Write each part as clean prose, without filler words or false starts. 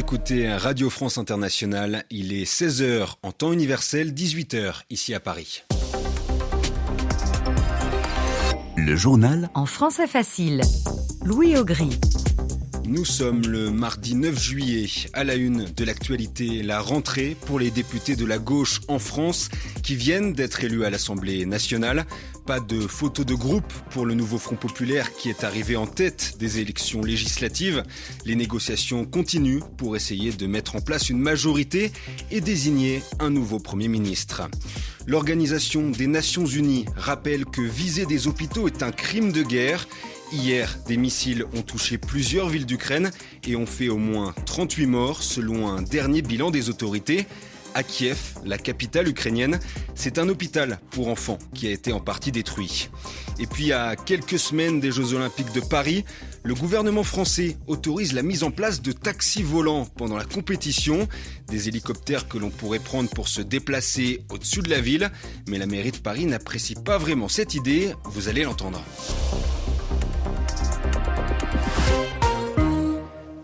écoutez Radio France Internationale, il est 16h en temps universel, 18h ici à Paris. Le journal en français facile. Louis Augry. Nous sommes le mardi 9 juillet. À la une de l'actualité, la rentrée pour les députés de la gauche en France qui viennent d'être élus à l'Assemblée nationale. Pas de photo de groupe pour le nouveau Front populaire qui est arrivé en tête des élections législatives. Les négociations continuent pour essayer de mettre en place une majorité et désigner un nouveau Premier ministre. L'Organisation des Nations Unies rappelle que viser des hôpitaux est un crime de guerre. Hier, des missiles ont touché plusieurs villes d'Ukraine et ont fait au moins 38 morts selon un dernier bilan des autorités. À Kiev, la capitale ukrainienne, c'est un hôpital pour enfants qui a été en partie détruit. Et puis à quelques semaines des Jeux Olympiques de Paris, le gouvernement français autorise la mise en place de taxis volants pendant la compétition. Des hélicoptères que l'on pourrait prendre pour se déplacer au-dessus de la ville. Mais la mairie de Paris n'apprécie pas vraiment cette idée, vous allez l'entendre.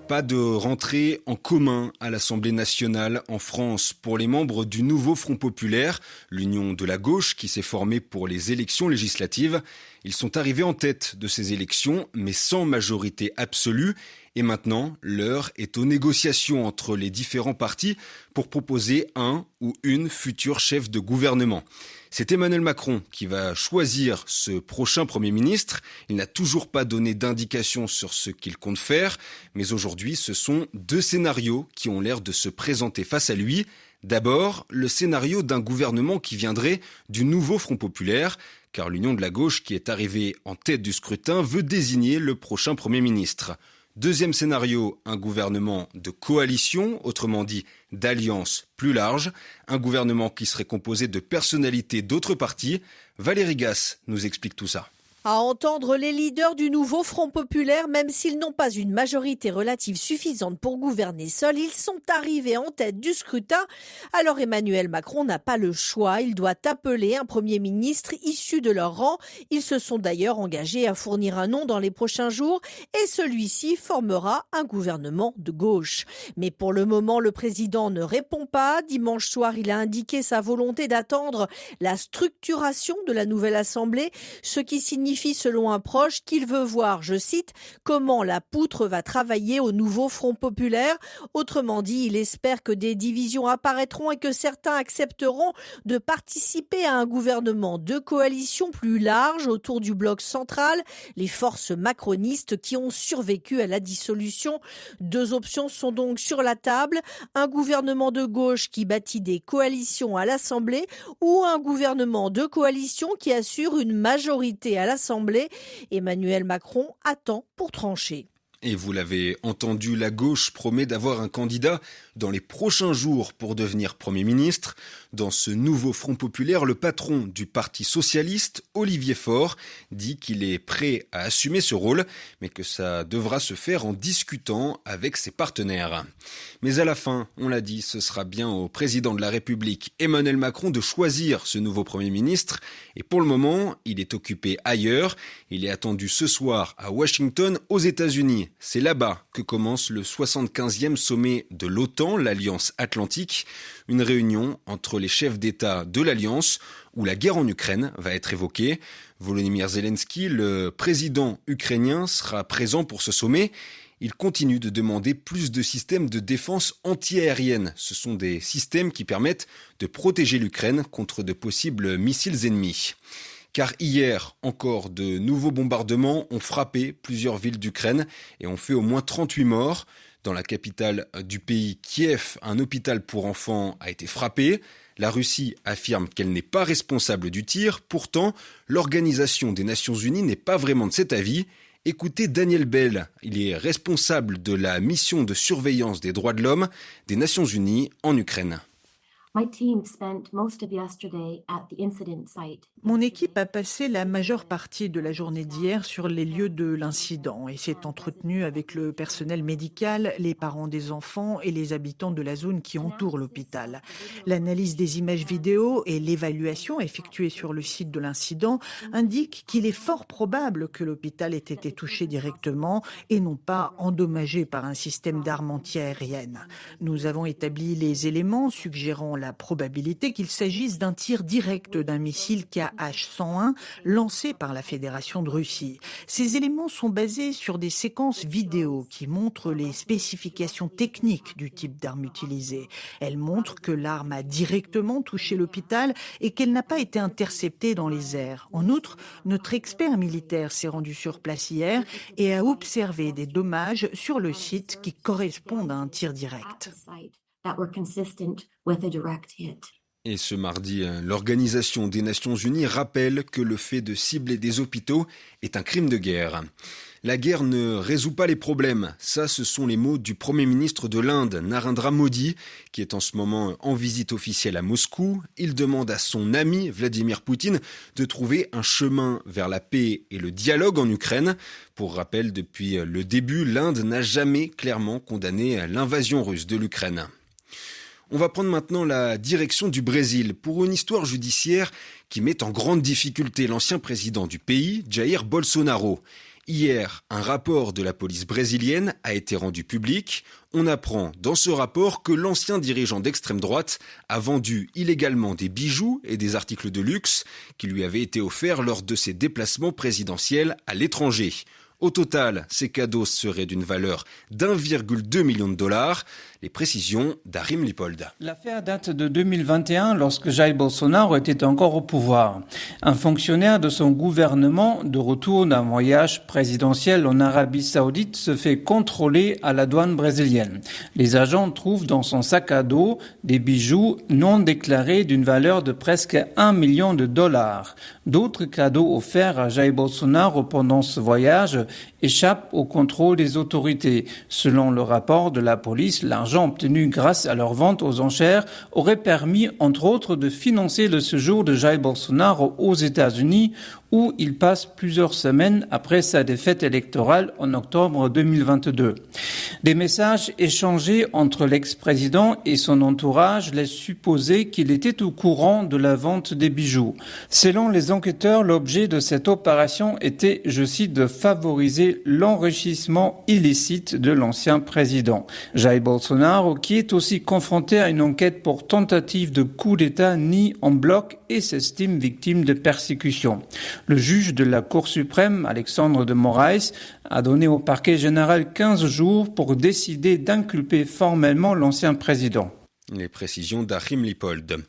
Pas de rentrée en commun à l'Assemblée nationale en France pour les membres du nouveau Front populaire, l'union de la gauche qui s'est formée pour les élections législatives. Ils sont arrivés en tête de ces élections, mais sans majorité absolue. Et maintenant, l'heure est aux négociations entre les différents partis pour proposer un ou une future chef de gouvernement. C'est Emmanuel Macron qui va choisir ce prochain Premier ministre. Il n'a toujours pas donné d'indication sur ce qu'il compte faire, mais aujourd'hui, ce sont deux scénarios qui ont l'air de se présenter face à lui. D'abord, le scénario d'un gouvernement qui viendrait du nouveau Front populaire, car l'union de la gauche qui est arrivée en tête du scrutin veut désigner le prochain Premier ministre. Deuxième scénario, un gouvernement de coalition, autrement dit d'alliance plus large, un gouvernement qui serait composé de personnalités d'autres partis. Valérie Gasse nous explique tout ça. À entendre les leaders du nouveau Front populaire, même s'ils n'ont pas une majorité relative suffisante pour gouverner seuls, ils sont arrivés en tête du scrutin. Alors Emmanuel Macron n'a pas le choix, il doit appeler un Premier ministre issu de leur rang. Ils se sont d'ailleurs engagés à fournir un nom dans les prochains jours et celui-ci formera un gouvernement de gauche. Mais pour le moment, le président ne répond pas. Dimanche soir, il a indiqué sa volonté d'attendre la structuration de la nouvelle Assemblée, ce qui signifie selon un proche qu'il veut voir, je cite, comment la poutre va travailler au nouveau Front populaire. Autrement dit, il espère que des divisions apparaîtront et que certains accepteront de participer à un gouvernement de coalition plus large autour du bloc central, les forces macronistes qui ont survécu à la dissolution. Deux options sont donc sur la table, un gouvernement de gauche qui bâtit des coalitions à l'Assemblée ou un gouvernement de coalition qui assure une majorité à l'Assemblée. Emmanuel Macron attend pour trancher. Et vous l'avez entendu, la gauche promet d'avoir un candidat dans les prochains jours pour devenir Premier ministre. Dans ce nouveau Front populaire, le patron du Parti socialiste, Olivier Faure, dit qu'il est prêt à assumer ce rôle, mais que ça devra se faire en discutant avec ses partenaires. Mais à la fin, on l'a dit, ce sera bien au président de la République, Emmanuel Macron, de choisir ce nouveau Premier ministre. Et pour le moment, il est occupé ailleurs. Il est attendu ce soir à Washington, aux États-Unis. C'est là-bas que commence le 75e sommet de l'OTAN, l'Alliance Atlantique, une réunion entre les chefs d'État de l'Alliance où la guerre en Ukraine va être évoquée. Volodymyr Zelensky, le président ukrainien, sera présent pour ce sommet. Il continue de demander plus de systèmes de défense antiaérienne. Ce sont des systèmes qui permettent de protéger l'Ukraine contre de possibles missiles ennemis. Car hier, encore de nouveaux bombardements ont frappé plusieurs villes d'Ukraine et ont fait au moins 38 morts. Dans la capitale du pays, Kiev, un hôpital pour enfants a été frappé. La Russie affirme qu'elle n'est pas responsable du tir. Pourtant, l'Organisation des Nations Unies n'est pas vraiment de cet avis. Écoutez Daniel Bell, il est responsable de la mission de surveillance des droits de l'homme des Nations Unies en Ukraine. Mon équipe a passé la majeure partie de la journée d'hier sur les lieux de l'incident et s'est entretenue avec le personnel médical, les parents des enfants et les habitants de la zone qui entoure l'hôpital. L'analyse des images vidéo et l'évaluation effectuée sur le site de l'incident indiquent qu'il est fort probable que l'hôpital ait été touché directement et non pas endommagé par un système d'armes antiaériennes. Nous avons établi les éléments suggérant la probabilité qu'il s'agisse d'un tir direct d'un missile KH-101 lancé par la Fédération de Russie. Ces éléments sont basés sur des séquences vidéo qui montrent les spécifications techniques du type d'arme utilisée. Elles montrent que l'arme a directement touché l'hôpital et qu'elle n'a pas été interceptée dans les airs. En outre, notre expert militaire s'est rendu sur place hier et a observé des dommages sur le site qui correspondent à un tir direct. Et ce mardi, l'Organisation des Nations Unies rappelle que le fait de cibler des hôpitaux est un crime de guerre. La guerre ne résout pas les problèmes. Ça, ce sont les mots du Premier ministre de l'Inde, Narendra Modi, qui est en ce moment en visite officielle à Moscou. Il demande à son ami Vladimir Poutine de trouver un chemin vers la paix et le dialogue en Ukraine. Pour rappel, depuis le début, l'Inde n'a jamais clairement condamné l'invasion russe de l'Ukraine. On va prendre maintenant la direction du Brésil pour une histoire judiciaire qui met en grande difficulté l'ancien président du pays, Jair Bolsonaro. Hier, un rapport de la police brésilienne a été rendu public. On apprend dans ce rapport que l'ancien dirigeant d'extrême droite a vendu illégalement des bijoux et des articles de luxe qui lui avaient été offerts lors de ses déplacements présidentiels à l'étranger. Au total, ces cadeaux seraient d'une valeur d'1,2 million de dollars. Les précisions d'Arim Lipold. L'affaire date de 2021 lorsque Jair Bolsonaro était encore au pouvoir. Un fonctionnaire de son gouvernement, de retour d'un voyage présidentiel en Arabie Saoudite, se fait contrôler à la douane brésilienne. Les agents trouvent dans son sac à dos des bijoux non déclarés d'une valeur de presque 1 million de dollars. D'autres cadeaux offerts à Jair Bolsonaro pendant ce voyage échappent au contrôle des autorités. Selon le rapport de la police, l'argent obtenu grâce à leur vente aux enchères aurait permis, entre autres, de financer le séjour de Jair Bolsonaro aux États-Unis, où il passe plusieurs semaines après sa défaite électorale en octobre 2022. Des messages échangés entre l'ex-président et son entourage laissent supposer qu'il était au courant de la vente des bijoux. Selon les enquêteurs, l'objet de cette opération était, je cite, de favoriser l'enrichissement illicite de l'ancien président. Jair Bolsonaro, qui est aussi confronté à une enquête pour tentative de coup d'État, nie en bloc et s'estime victime de persécution. Le juge de la Cour suprême, Alexandre de Moraes, a donné au parquet général 15 jours pour décider d'inculper formellement l'ancien président. Les précisions d'Achim Lipold.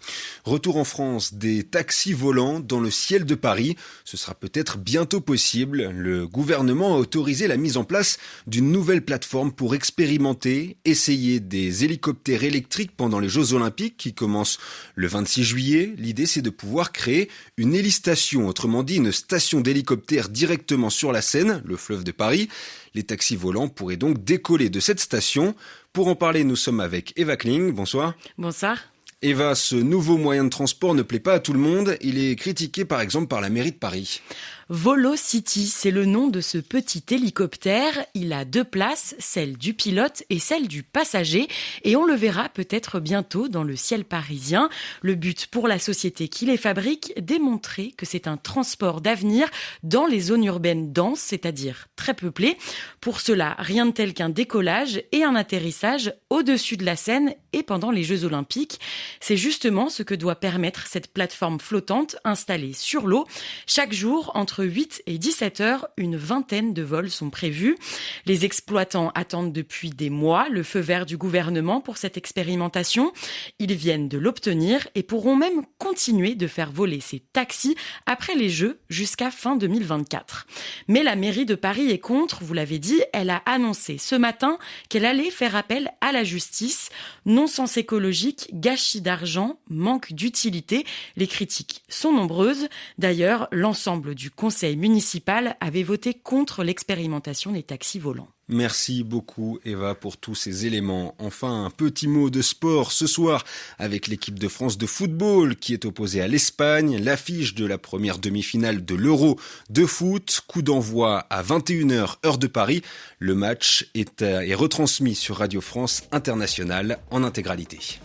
Retour en France, des taxis volants dans le ciel de Paris. Ce sera peut-être bientôt possible. Le gouvernement a autorisé la mise en place d'une nouvelle plateforme pour expérimenter, essayer des hélicoptères électriques pendant les Jeux Olympiques qui commencent le 26 juillet. L'idée, c'est de pouvoir créer une hélistation, autrement dit une station d'hélicoptères directement sur la Seine, le fleuve de Paris. Les taxis volants pourraient donc décoller de cette station. Pour en parler, nous sommes avec Eva Kling. Bonsoir. Bonsoir. Eva, ce nouveau moyen de transport ne plaît pas à tout le monde. Il est critiqué par exemple par la mairie de Paris. Volocity, c'est le nom de ce petit hélicoptère. Il a 2 places, celle du pilote et celle du passager. Et on le verra peut-être bientôt dans le ciel parisien. Le but pour la société qui les fabrique, démontrer que c'est un transport d'avenir dans les zones urbaines denses, c'est-à-dire très peuplées. Pour cela, rien de tel qu'un décollage et un atterrissage au-dessus de la Seine et pendant les Jeux Olympiques. C'est justement ce que doit permettre cette plateforme flottante installée sur l'eau. Chaque jour, entre 8 et 17 heures, une vingtaine de vols sont prévus. Les exploitants attendent depuis des mois le feu vert du gouvernement pour cette expérimentation. Ils viennent de l'obtenir et pourront même continuer de faire voler ces taxis après les Jeux jusqu'à fin 2024. Mais la mairie de Paris est contre, vous l'avez dit, elle a annoncé ce matin qu'elle allait faire appel à la justice. Non-sens écologique, gâchis d'argent, manque d'utilité. Les critiques sont nombreuses. D'ailleurs, l'ensemble du conseil municipal avait voté contre l'expérimentation des taxis volants. Merci beaucoup Eva pour tous ces éléments. Enfin, un petit mot de sport ce soir avec l'équipe de France de football qui est opposée à l'Espagne. L'affiche de la première demi-finale de l'Euro de foot. Coup d'envoi à 21h heure de Paris. Le match est retransmis sur Radio France Internationale en intégralité.